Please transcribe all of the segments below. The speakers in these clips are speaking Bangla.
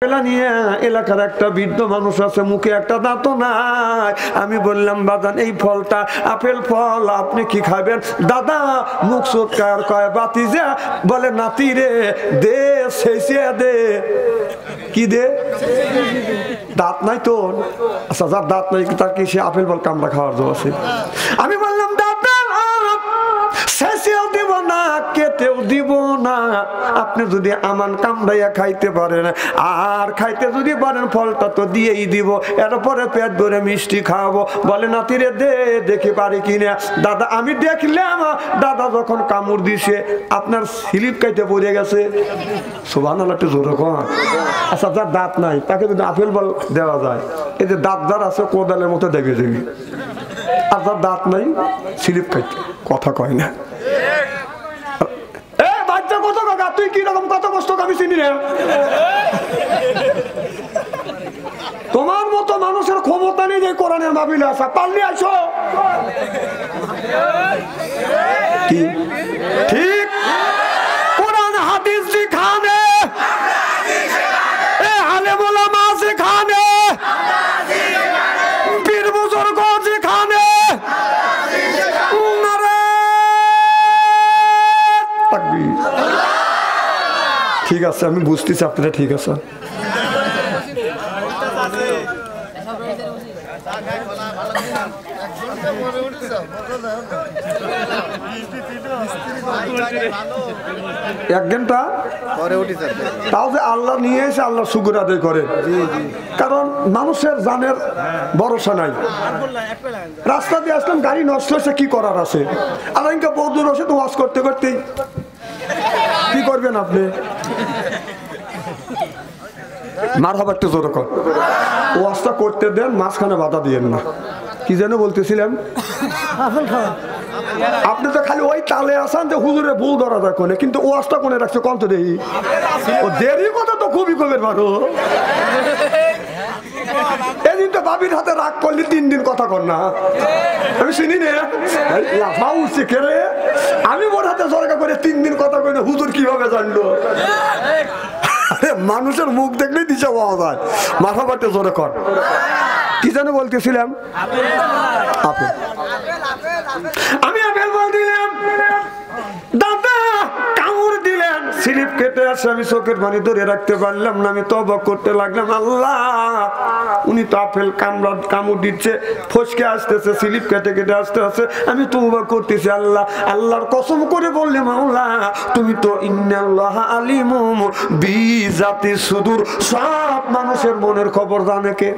আপেলা নিয়ে এলাকার একটা বৃদ্ধ মানুষ আছে, মুখে একটা দাঁতও নাই। আমি বললাম বাজান এই ফলটা আপেল ফল, আপনি কি খাবেন? দাদা মুখ চোটকার কয় বাতিজা, বলে নাতি রে দে শেষে দে। কি দে? দাঁত নাই তো? আচ্ছা যার দাঁত নাই তার কি সে আপেল ফল কামড়া খাওয়ার জন্য আছে? আমি বললাম দাদা শেষেও দিব না, কেটেও দিব না, আপনি যদি আমান কামড়াইয়া খাইতে পারেন আর খাইতে যদি পারেন ফলটা তো দিয়েই দিব, এরপরে পেট ভরে মিষ্টি খাওয়াবো। বলে নাতিরে দে দেখি পারি কিনা। দাদা আমি দেখলাম দাদা যখন কামড় দিছে আপনার স্লিপ কাইতে পড়ে গেছে। সুবহানাল্লাহ, একটু জোরে কর। আচ্ছা যার দাঁত নাই তাকে যদি আপেল বল দেওয়া যায়, এই যে দাঁত যার আছে কোদালের মতো দেখে দেবি, আর যার দাঁত নাই স্লিপ খাইতে কথা কয় না। তুই কি রকম কত কষ্ট আমি চিনি না। তোমার মতো মানুষের ক্ষমতা নেই যে কোরআনের মাহফিলে আসা, পারলে আসো। কি ঠিক? কোরআন হাদিস যেখানে, আলেম ওলামা যেখানে, পীর বুজুর্গ যেখানে, ঠিক আছে আমি বুঝতেছি আপনারা ঠিক আছে। এক ঘন্টা তাও যে আল্লাহ নিয়ে এসে আল্লাহ শুকর আদায় করে, কারণ মানুষের জানের ভরসা নাই। রাস্তা দিয়ে আসলাম গাড়ি নষ্ট হয়েছে, কি করার আছে? আল্লাহ বহু দূর আসে তো ওয়াজ করতে করতেই কি করবেন আপনি? মার হবার একটু জোর কর, ওয়াজটা করতে দেন, মাঝখানে বাধা দিয়েন না। কি যেন বলতেছিলাম? আপনি তো খালি ওই তালে আসান যে হুজুরে ভুল ধরা যায় কোনে, কিন্তু ওয়াজটা কোনে রাখছে কত দেরি? ও দেরি কথা তো খুবই কমের ভালো। এদিন তো বাবির হাতে রাগ করলি 3 দিন কথা কর না, আমি শুনি না। আমি ওর হাতে সরকার করে 3 দিন কথা কই না, হুজুর কিভাবে জানলো? মানুষের মুখ দেখলেই দিশা পাওয়া যায়। মাথা বাড়তে জোরে কর। কি যেন বলতেছিলাম? আপেল। আমি আপেল বলছিলাম, দাদা কামড় দিলেন, স্লিপ কেটে আসে, আমি চোখের পানি ধরে রাখতে পারলাম না। আমি তওবা করতে লাগলাম, আল্লাহ উনি তো আপেল কামড় দিচ্ছে, ফসকে আসতেছে, স্লিপ কেটে কেটে আসতে আসে, আমি তওবা করতেছি। আল্লাহ আল্লাহর কসম করে বললে মাওলা তুমি তো ইন্নাল্লাহা আলিমুম বিজাতি সুদূর, সব মানুষের মনের খবর জানে কে?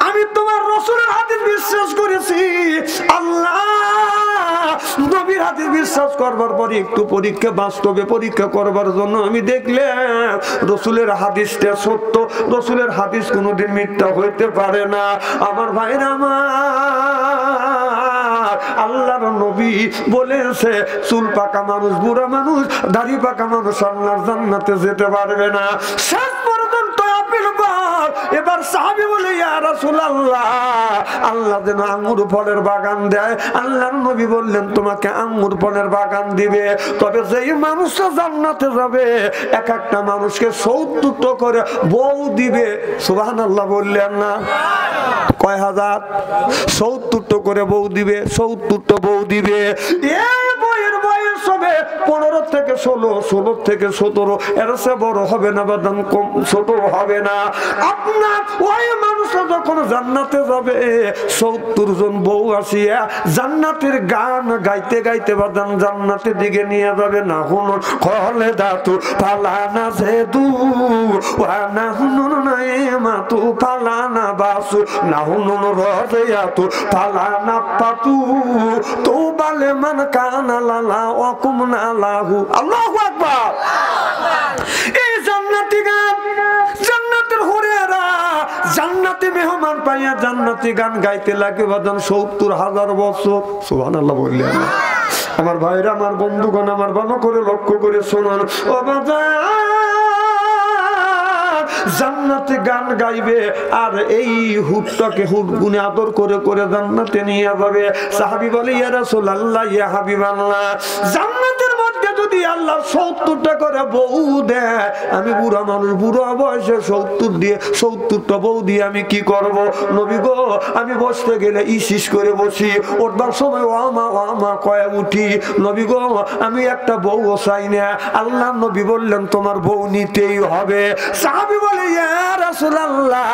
আমি তোমার রাসূলের হাদিস বিশ্বাস করেছি, আল্লাহ নবীর হাদিস বিশ্বাস করবার পরে একটু পরীক্ষা, বাস্তবে পরীক্ষা করবার জন্য আমি দেখলাম রাসূলের হাদিসটা সত্য, রাসূলের হাদিস কোনোদিন মিথ্যা হইতে পারে না। আমার ভাইরা আমার, আল্লাহর নবী বলেছে চুল পাকা মানুষ, বুড়া মানুষ, দাড়ি পাকা মানুষ আল্লাহর জান্নাতে যেতে পারবে না। শেষ পর্যন্ত আপেল বল। এবার সাহাবী বলে ইয়া রাসূলুল্লাহ, আল্লাহ যেন আঙ্গুর ফলের বাগান দেয়। আল্লাহর নবী বললেন তোমাকে আঙ্গুর ফলের বাগান দিবে, তবে যেই মানুষটা জান্নাতে যাবে এক একটা মানুষকে 70টা করে বউ দিবে। সুবহানাল্লাহ বললেন না? কয় হাজার? 70টা করে বউ দিবে, 70টা বউ দিবে। এই বউয়ের বয়স হবে 15 থেকে 16, 16 থেকে 17, এর চেয়ে বড় হবে না, বাদাম কম ছোট হবে না। আপনার ওই মানুষটা যখন জান্নাতে যাবে 70 জন বউ আসিয়া জান্নাতের গান গাইতে গাইতে বাদাম জান্নাতের দিকে নিয়ে যাবে। না হুন খলে দাতু ফালানা জেদু ওয়া না হুন নাইমাতু ফালানা বাসু না হুন রাজিয়াতু ফালানা পাতু তো বালে মান কানা লালা ওয়া কুমনা লাহু। আল্লাহু আকবার। এই জান্নাতি গান, জান্নাতের হুরেরা জান্নাতে মেহমান পাইয়া জান্নাতি গান গাইতে লাগে বাদাম 70,000 বছর। সুবহানাল্লাহ বললেন। আমার ভাইরা, আমার বন্ধুগণ, আমার ভালো করে লক্ষ্য করে শুনুন। ও বাজার, জান্নাতে গান গাইবে আর এই হুটটাকে হুট গুনে আদর করে করে জান্নাতে নিয়ে যাবে। সাহাবী বলে ইয়া রাসূলুল্লাহ, ইয়া হাবিবাল্লাহ, জান্নাতের মধ্যে যদি আল্লাহ আল্লাহ 70টা করে বউ দেয়, আমি বুড়া মানুষ, বুড়া বয়সে 70 দিয়ে 70টা বউ দিয়ে আমি কি করব? নবী গো আমি বসতে গেলে ইসিস করে বসি, উঠবার সময় ওয়ামা কয়ে উঠি। নবী গো আমি একটা বউ চাই না। আল্লাহ নবী বললেন তোমার বউ নিতেই হবে। সাহাবী বলে ইয়া রাসূলুল্লাহ,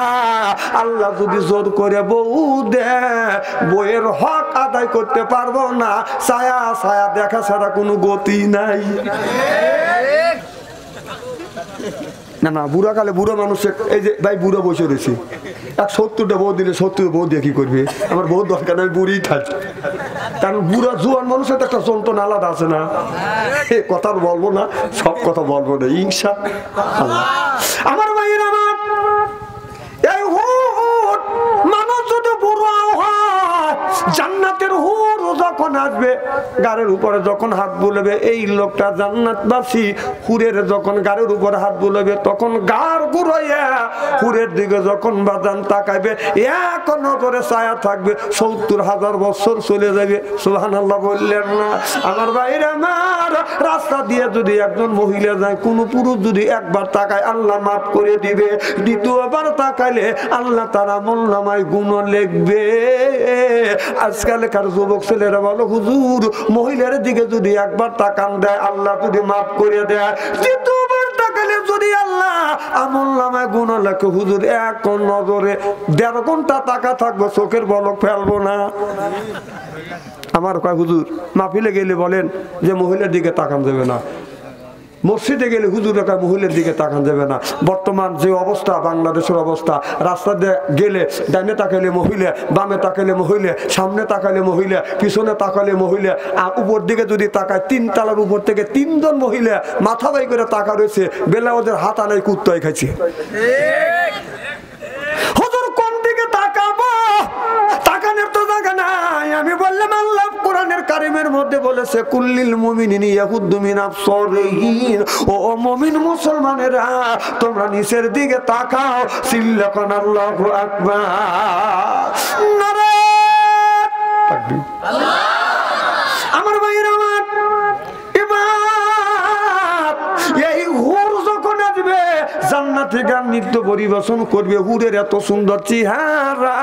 আল্লাহ যদি জোর করে বউ দেয় বউয়ের হক আদায় করতে পারবো না, ছায়া ছায়া দেখা ছাড়া কোনো গতি নাই। না না, বুড়া কালে বুড়ো মানুষের, এই যে ভাই বুড়ো বসে রয়েছে, 70টা বউ দিলে 70 বউ দিয়ে কি করবে? আমার বউ দরকার নাই, বুড়ি থাকি। কারণ বুড়া জোয়ান মানুষের তো একটা যন্ত্রণা আলাদা আছে না? কথা বলবো না, সব কথা বলবো না ইনশাআল্লাহ। আমার ভাইয়ের আমার এই হুর মানুষ যদি বুড়া হয়, জান্নাতের হুর যখন আসবে গাড়ির উপরে যখন হাত বুলাবে, এই লোকটা জান্নাতবাসী, হুরের যখন গাড়ির উপরে হাত বুলাবে তখন গাড় ঘুরাইয়া হুরের দিকে যখন বাজান তাকাইবে, এক নজরে ছায়া থাকবে, 70,000 বছর চলে যাবে। সুবহানাল্লাহ বললেন না? আমার ভাইরা আমার, রাস্তা দিয়ে যদি একজন মহিলা যায়, কোন পুরুষ যদি একবার তাকায় আল্লাহ মাফ করে দিবে, দ্বিতীয়বার তাকাইলে আল্লাহ তার আমলনামায় গুণ লিখবে। আজকালকার যুবক ছেলেরা বলো হুজুর মহিলার দিকে যদি একবার তাকান দেয় আল্লাহ যদি মাফ করে দেয়, দ্বিতীয়বার তাকালে যদি আল্লাহ আমলনামায় গুণ লেখে। হুজুর এক নজরে 1.5 ঘন্টা তাকা থাকবো, চোখের পলক ফেলবো না। আমার কয় হুজুর মাহফিলে গেলে বলেন যে মহিলার দিকে তাকান যাবে না, মসজিদে গেলে হুজুর একা মহিলার দিকে তাকান যাবে না। বর্তমান যে অবস্থা, বাংলাদেশের অবস্থা, রাস্তা দিয়ে গেলে ডাইনে তাকাইলে মহিলা, বামে তাকাইলে মহিলা, সামনে তাকাইলে মহিলা, পিছনে তাকাইলে মহিলা, আর উপর দিকে যদি তাকায় 3 তলার উপর থেকে 3 জন মহিলা মাথা বাই করে তাকা রয়েছে, বেলা ওদের হাত আনাই কুত্তায় খাইছে। হুজুর কোন দিকে তাকাবো? তাকানোর তো জায়গা নাই। আমি বললাম আল্লাহ কোরআনের কারিমের মধ্যে বলেছে কুল্লিল মুমিনিনা ইয়াগুদ্দু মিন আবসারিহিম, ও মুমিন মুসলমানেরা তোমরা নিচের দিকে তাকাও। সিল্লাকান আল্লাহু আকবার, নারে তাকবীর। আমার ভাইরা আমার, এবার এই হুর যখন আসবে জান্নাতে গান নৃত্য পরিবেশন করবে, হুরের এত সুন্দর চেহারা,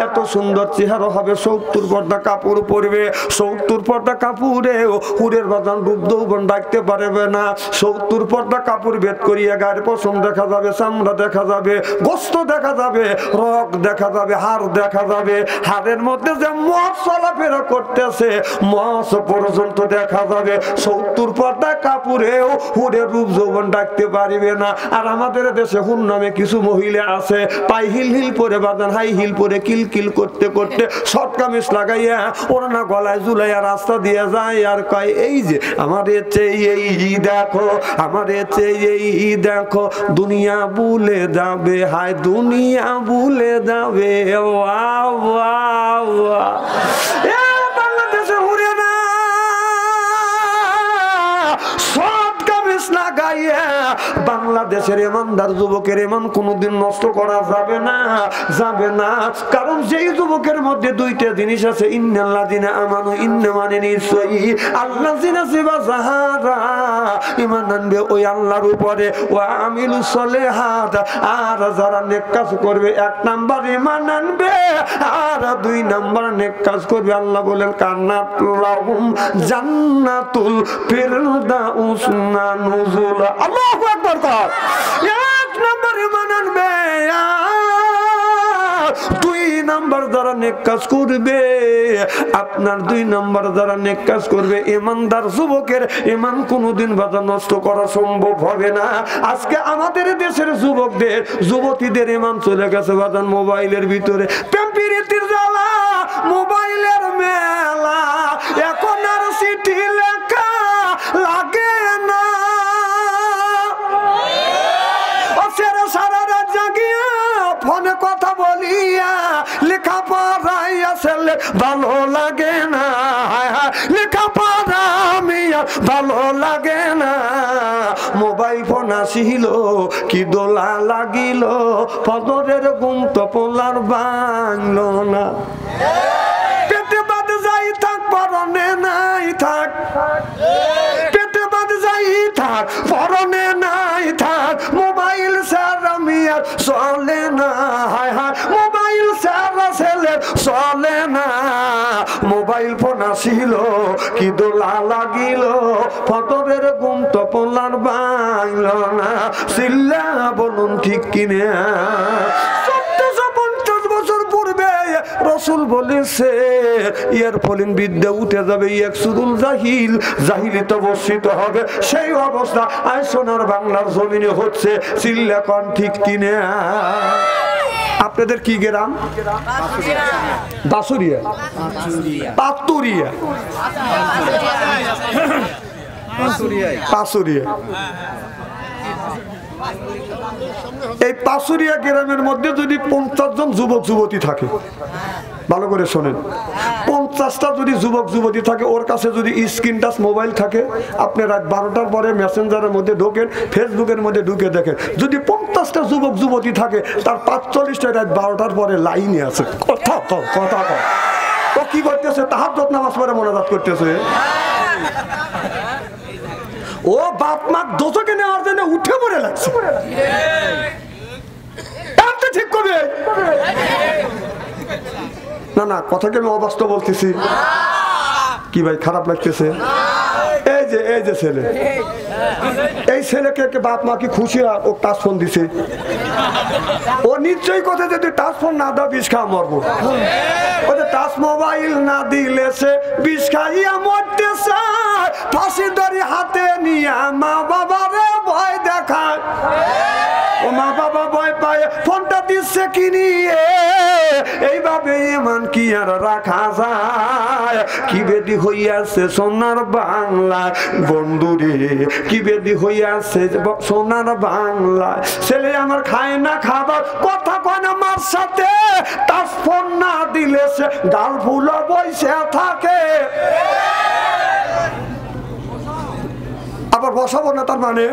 এত সুন্দর চেহারা হবে, 70 পর্দা কাপড় পরবে, 70 পর্দা কাপড়ে হুরের বাজান রূপ যৌবন ডাকতে পারবে না। 70 পর্দা কাপড় ভেদ করিয়া গায়ের পশম দেখা যাবে, চামড়া দেখা যাবে, গোস্ত দেখা যাবে, রক দেখা যাবে, হাড় দেখা যাবে, হাড়ের মধ্যে যে মশ চলাফেরা করতেছে মশ পর্যন্ত দেখা যাবে। 70 পর্দা কাপড়েও হুরের রূপ যৌবন ডাকতে পারবে না। আর আমাদের দেশে হুর নামে কিছু মহিলা আছে, পাই হিল হিল পরে বাজান, হাই হিল পরে কিল কিল করতে করতে শর্ট কামিজ লাগাইয়া ওড়না গলায় ঝুলাইয়া রাস্তা দিয়ে যায়, আর কয় এই যে আমার এই দেখো, আমার এই দেখো, দুনিয়া ভুলে যাবে, হায় দুনিয়া ভুলে যাবে। বাংলাদেশে হুরে না লাগাইয়া বাংলাদেশের ইমানদার যুবকের ইমান কোনোদিন নষ্ট করা যাবে না, যাবে না। কারণ যেই যুবকের মধ্যে 2টা জিনিস আছে, ইন্নাল্লাযিনা আমানু, ইন্না মানে নিশ্চয়ই, আল্লাযিনা সিবা যাহারা ঈমান আনবে ওই আল্লাহর উপরে, ওয়া আমিলুস সলিহাত, আর যারা নেক কাজ করবে, 1 নাম্বার ঈমান আনবে, আর 2 নাম্বার নেক কাজ করবে। আল্লাহ বলেন কান্নাতুল লাহুম জান্নাতুল ফিরদাউস নুজুলা। আল্লাহু আকবার। 1 নাম্বার ঈমান আনবে, 2 নাম্বার যারা নেক কাজ করবে, আপনার 2 নাম্বার যারা নেক কাজ করবে, ইমানদার যুবকের ইমান কোনোদিন বাধা নষ্ট করা সম্ভব হবে না। আজকে আমাদের দেশের যুবকদের, যুবতীদের ইমান চলে গেছে বাজান মোবাইলের ভিতরে, প্রেমপ্রীতির জ্বালা, মোবাইলের মেলা, এখন আর চিঠি লেখা লাগে না। সারা রাত জাগিয়া ফোনে কথা বলিয়া লেখা পড়াইয়া ছেলে ভালো লাগে না, লেখা পড়া মিয়া ভালো লাগে না। মোবাইল ফোন আসিল কি দোলা লাগিল, ফজরের ঘুম তো পোলার ভাঙলো না। পেটে বাদ যাই থাক, পরনে নাই থাক, পেটে বাদ আর চলে না, হায় হায় মোবাইল ছাড়া ছেলে চলে না। মোবাইল ফোন আসিল কি দোলা লাগিল, ফটরের ঘুম তো পোলার বাইল না, চিল্লা বলুন ঠিক কিনে। 1450 বছর পূর্বে রসুল বলেছে ইয়ার ফলিন বিদ্যা উঠে যাবে, ইয়াকসুরুল জাহিল, জাহিলিতে বর্ষিত হবে। সেই অবস্থা আজ সোনার বাংলার জমিনে হচ্ছে, চিল্লা কোন ঠিক কিনে। আপনাদের কি গ্রাম? বাসুরিয়া, পাতুরিয়া, পাসুরিয়া। এই পাসুরিয়া গ্রামের মধ্যে যদি 50 জন যুবক যুবতী থাকে, ভালো করে শোনেন, 50টা যদি যুবক যুবতী থাকে, ওর কাছে যদি স্ক্রিন টাচ মোবাইল থাকে, আপনি রাত 12টার পরে মেসেঞ্জারের মধ্যে ঢোকেন, ফেসবুকের মধ্যে ঢুকে দেখেন, যদি 50টা যুবক যুবতী থাকে, তার 45টা রাত 12টার পরে লাইনে আছে। কথা কও, কথা কও। ও কি করতেছে? তাহাজ্জুদ নামাজ পড়ে মোনাজাত করতেছে। ও বাপ মা দোজখে নেওয়ার জন্য উঠে পড়ে লাগছে। ঠিক করবে না? না, কথাকে আমি অবাস্তব বলতেছি কি ভাই? খারাপ লাগতেছে? এই যে ছেলে, এই ছেলেকে বাপ মা কি খুশি ও টাচ ফোন দিছে? ও নিশ্চয়ই কথা, যদি টাচ ফোন না দাও বিষ খাওয়া মরবো। ও যে টাচ মোবাইল না দিলে সে বিষ খাইয়া মরতে চায়, ফাঁসি দড়ি হাতে নিয়ে মা বাবারে ভয় দেখায়। ও মা বাবা ভয় পায়, ফোনটা দিচ্ছে কি নিয়ে, এইভাবে ইমান কি আর রাখা যায়? কি বেদি হইয়াছে সোনার বাংলা বন্ধুরে, কি বেদি হইয়াছে সোনার বাংলা। ছেলে আমার খায় না খাবার, কথা কয় না মার সাথে, টাচ ফোন না দিলে সে গাল ফুলো বইসে থাকে। আবার বসাবো না, তার মানে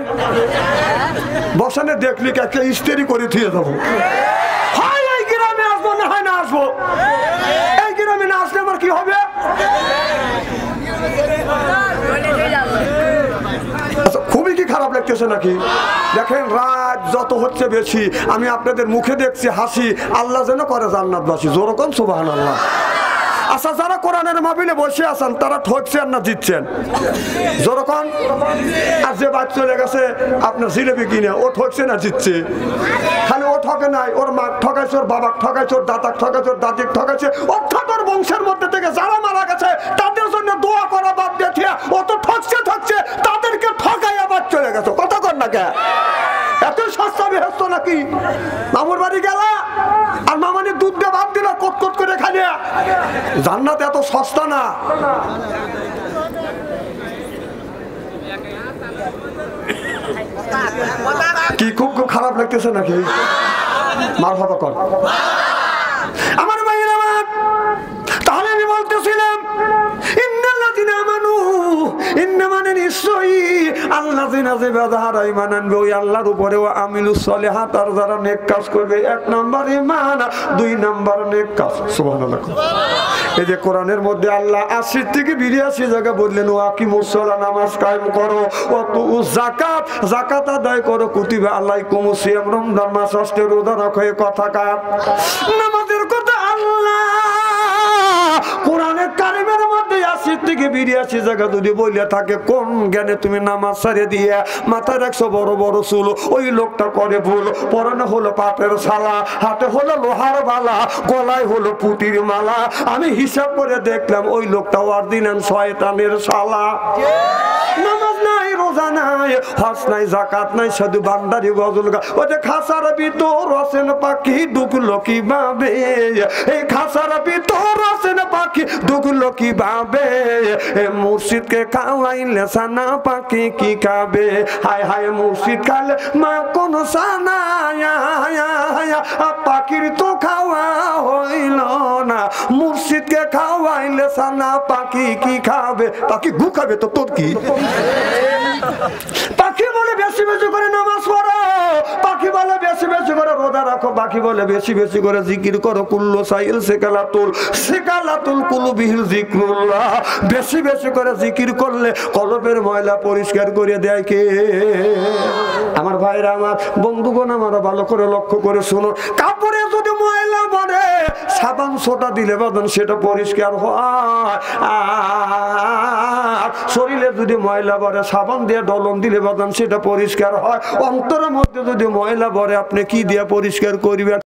বসানে দেখলি একটা ইস্তেরি করে থুয়ে যাবো। হয় এই গ্রামে আসবো, না হয় না আসবো। এই গ্রামে না আসলে আমার কি হবে? খুবই কি খারাপ লাগতেছে নাকি? দেখেন রাত যত হচ্ছে বেশি, আমি আপনাদের মুখে দেখছি হাসি, আল্লাহ যেন করে জান্নাতবাসী। জোরকম সুবহানাল্লাহ। আচ্ছা, যারা কোরআনের মাহফিলে বসে আছেন তারা ঠকছেন না জিতছেন? যখন আর যে বাদ চলে গেছে আপনার জিলেবি কিনে, ও ঠকছে না জিতছে? খালি ও ঠকে নাই, ওর মা ঠকাইছে, ওর বাবা ঠকাইছে, ওর দাদা ঠকাইছে, ওর দাদি ঠকাইছে। অর্থাৎ ওর বংশের মধ্যে থেকে যারা মারা গেছে তাদের জন্য দোয়া করা বাদ দিয়ে ও তো ঠকছে, তাদেরকে ঠকাই আবার চলে গেছে। কথা কর না কে? এত সস্তা বেহস্ত নাকি? মামুর বাড়ি গেলা আর মামানি দুধ দিয়ে ভাত দিল কট করে খালিয়া। জান্নাত এত সস্তা না। কি খুব খারাপ লাগতেছে নাকি? মারহাবা কর আমার ভাইয়ের আমার। তাহলে আমি বলতেছিলাম ইন্নাল্লাযিনা আমানু, ইন্না মানে নিশ্চয়ই আল্লাযিনা যে যারা ঈমান আনবে ওই আল্লাহর উপরে, ও আমিলুস সলিহাত, আর যারা নেক কাজ করবে। 1 নাম্বার ঈমান, 2 নাম্বার নেক কাজ। সুবহানাল্লাহ। এই যে কোরআনের মধ্যে আল্লাহ 80 থেকে 82 জায়গা বললেন ও আকিমুস সালাত, নামাজ কায়েম করো, ও তুউ যাকাত, যাকাত আদায় করো, কুতিবা আলাইকুমুস সিয়াম, রমজান মাস আসছে রোজা রাখো। কথা কার? নামাজের কথা আল্লাহ কোরআনের কারিমের মধ্যে 80 থেকে 82 জায়গা যদি বলে থাকে, কোন জ্ঞানে তুমি নামাজ ছেড়ে দিয়ে মাথায় রাখছো বড় বড় চুল? ওই লোকটা করে ভুল। পরনে হলো পাটের ছালা, হাতে হলো লোহার বালা, গলায় হলো পুতির মালা। আমি হিসাব করে দেখলাম ওই লোকটা অরিজিনাল শয়তানের শালা। নামাজ নাই, রোজা নাই, হজ নাই, যাকাত নাই, শুধু বান্দারি গজল গা। ওই যে খাসার ভিতর রসেন পাখি ঢুকলো কিভাবে, এই খাসার ভিতর রসেন পাখি ঢুকলো কিভাবে, মুর্শিদকে খাওয়াইলে সানা পাখি কি খাবে? হায় হায় মুর্শিদ খালে মা কোন সানা, পাখির তো খাওয়া হইল না, মুর্শিদকে খাওয়াইলে সানা পাখি কি খাবে? পাখি গু খাবে তো তোর কি? পাখি বলে বেশি বেশি করে নামাজ পড়ো, পাখি বলে বেশি বেশি করে রোজা রোজা রাখো, বাকি বলে বেশি বেশি করে জিকির করো। কুল্লু সাইল সিকালাতুল কুলুবিল যিকরুল্লাহ, বেশি বেশি করে জিকির করলে কলবের ময়লা পরিষ্কার করে দেয় কে? আমার ভাইরা, আমার বন্ধুগণ, আমরা ভালো করে লক্ষ্য করে শুনো। কাপড়ে যদি ময়লা পড়ে সাবান সোটা দিলে বাদন সেটা পরিষ্কার হয়, আর শরীরে যদি ময়লা পড়ে সাবান দিয়ে ডলন দিলে বাদন সেটা পরিষ্কার হয়। অন্তরের মধ্যে যদি ময়লা পড়ে আপনি কি দিয়ে পরিষ্কার করবেন?